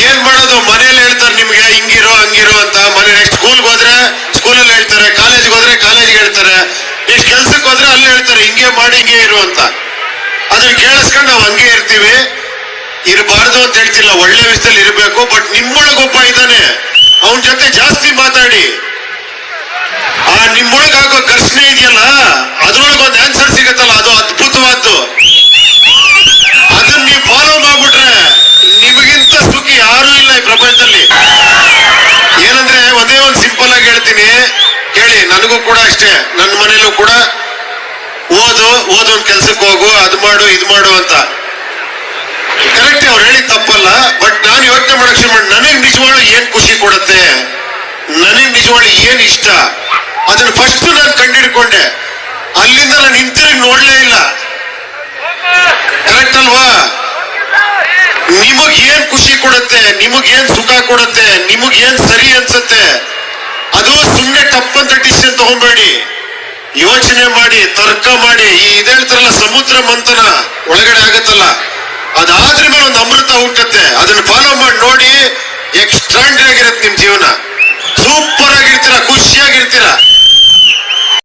ಏನ್ ಮಾಡೋದು? ಮನೇಲಿ ಹೇಳ್ತಾರೆ ನಿಮ್ಗೆ ಹಿಂಗಿರೋ ಹಂಗಿರೋ ಅಂತ. ಮನೆ ನೆಕ್ಸ್ಟ್ ಸ್ಕೂಲ್ಗೆ ಹೋದ್ರೆ ಸ್ಕೂಲಲ್ಲಿ ಹೇಳ್ತಾರೆ, ಕಾಲೇಜ್ಗೆ ಹೋದ್ರೆ ಕಾಲೇಜ್ಗೆ ಹೇಳ್ತಾರೆ, ನೆಕ್ಸ್ಟ್ ಕೆಲ್ಸಕ್ಕೆ ಹೋದ್ರೆ ಅಲ್ಲಿ ಹೇಳ್ತಾರೆ ಹಿಂಗೆ ಮಾಡಿ ಹಿಂಗೆ ಇರು ಅಂತ. ಅದನ್ನ ಕೇಳಿಸ್ಕೊಂಡು ನಾವು ಹಂಗೆ ಇರ್ತೀವಿ. ಇರಬಾರ್ದು ಅಂತ ಹೇಳ್ತಿಲ್ಲ, ಒಳ್ಳೆ ವಿಷಯದಲ್ಲಿ ಇರಬೇಕು. ಬಟ್ ನಿಮ್ಮೊಳಗೊಬ್ಬ ಇದ್ದಾನೆ, ಅವನ ಜೊತೆ ಜಾಸ್ತಿ ಮಾತಾಡಿ. ಆ ನಿಮ್ಮೊಳಗೆ ಆಗೋ ಘರ್ಷಣೆ ಇದೆಯಲ್ಲ, ಅದ್ರೊಳಗೆ ಒಂದು ಆನ್ಸರ್ ಸಿಗತ್ತಲ್ಲ, ಅದು ಅದ್ಭುತವಾದ್ದು. ಅದನ್ನ ನೀವು ಫಾಲೋ ಮಾಡ್ಬಿಟ್ರೆ ನಿಮಗಿಂತ ಸುಖಿ ಯಾರು ಇಲ್ಲ ಈ ಪ್ರಪಂಚದಲ್ಲಿ. ಏನಂದ್ರೆ ಒಂದೇ ಒಂದು ಸಿಂಪಲ್ ಆಗಿ ಹೇಳ್ತೀನಿ ಕೇಳಿ. ನನಗೂ ಕೂಡ ಅಷ್ಟೇ, ನನ್ನ ಮನೇಲೂ ಕೂಡ ಓದು ಒಂದ್ ಕೆಲ್ಸಕ್ಕೆ ಹೋಗು, ಅದು ಮಾಡು ಇದು ಮಾಡು ಅಂತ. ಕರೆಕ್ಟ್, ಅವ್ರು ಹೇಳಿ ತಪ್ಪಲ್ಲ. ಬಟ್ ನಾನು ಯೋಚನೆ ಮಾಡಕ್ ಶುರು ಮಾಡಿ, ನನಗ್ ನಿಜವಾಗ್ಲೂ ಏನ್ ಖುಷಿ ಕೊಡುತ್ತೆ, ನನಗ್ ನಿಜವಾಗ್ಲೂ ಏನ್ ಇಷ್ಟ, ಅದನ್ನ ಫಸ್ಟ್ ನಾನು ಕಂಡಿಡ್ಕೊಂಡೆ. ಅಲ್ಲಿಂದ ನಾನು ಹಿಂತಿರುಗಿ ನೋಡ್ಲೇ ಇಲ್ಲ. ಕರೆಕ್ಟ್ ಅಲ್ವಾ? ನಿಮಗ್ ಏನ್ ಖುಷಿ ಕೊಡುತ್ತೆ, ನಿಮಗ್ ಏನ್ ಸುಖ ಕೊಡುತ್ತೆ, ನಿಮಗ್ ಏನ್ ಸರಿ ಅನ್ಸುತ್ತೆ, ಅದು ಸುಮ್ಮನೆ ತಪ್ಪಂತ ಡಿಸಿಷನ್ ತಗೊಂಬೇಡಿ. ಯೋಚನೆ ಮಾಡಿ, ತರ್ಕ ಮಾಡಿ. ಈ ಇದೇಳ್ತಾರಲ್ಲ ಸಮುದ್ರ ಮಂಥನ ಒಳಗಡೆ ಆಗತ್ತಲ್ಲ, ಅದಾದ್ರ ಮೇಲೆ ಒಂದು ಅಮೃತ ಹುಟ್ಟುತ್ತೆ. ಅದನ್ನ ಫಾಲೋ ಮಾಡಿ ನೋಡಿ, ಎಕ್ಸ್ಟ್ರಾಂಡ್ರಿ ಆಗಿರುತ್ತೆ ನಿಮ್ ಜೀವನ.